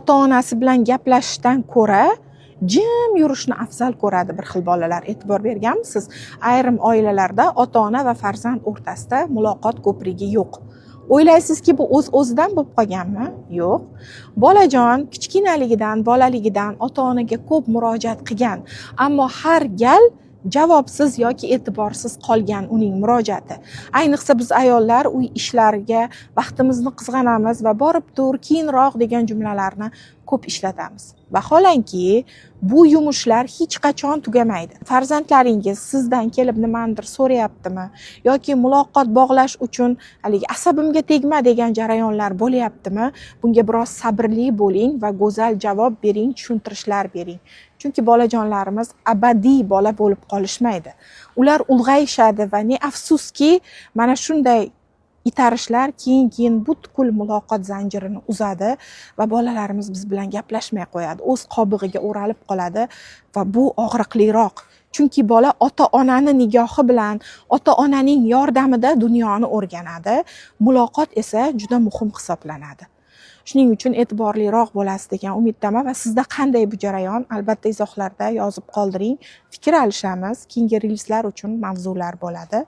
ota-onasi bilan gaplashishdan ko'ra jim yurishni afzal ko'radi bir xil bolalar. E'tibor berganmisiz? Ayrim oilalarda ota-ona va farzand o'rtasida muloqot ko'prigi yo'q. O'ylaysizki, bu o'z-o'zidan bo'lib qolganmi? Yo'q. Bolajon kichkinaligidan, bolaligidan ota-onaga ko'p murojaat qilgan, ammo har gal javobsiz yoki e'tiborsiz qolgan uning murojaati. Ayniqsa biz ayollar uy ishlariga vaqtimizni qizg'anamiz va borib tur, keyinroq degan jumlalarni ko'p ishlatamiz. Vaholanki, bu yumushlar hech qachon tugamaydi. Farzandlaringiz sizdan kelib nimanidir so'rayaptimi yoki muloqot bog'lash uchun haligi asabimga tegma degan jarayonlar bo'layaptimi? Bunga biroz sabrli bo'ling va go'zal javob bering, tushuntirishlar bering. Chunki bolajonlarimiz abadiy bola bo'lib qolishmaydi. Ular ulg'ayishadi va ne afsuski, mana shunday itarishlar keyin butkul muloqot zanjirini uzadi va bolalarimiz biz bilan gaplashmay qo'yadi, o'z qobig'iga o'ralib qoladi va bu og'riqliroq. Chunki bola ota-onani nigohi bilan, ota-onaning yordamida dunyoni o'rganadi. Muloqot esa juda muhim hisoblanadi. Shuning uchun e'tiborliroq bo'lasiz degan umiddaman va sizda qanday bu jarayon? Albatta izohlarda yozib qoldiring. Fikr alishamiz. Keyingi rilslar uchun mavzular bo'ladi.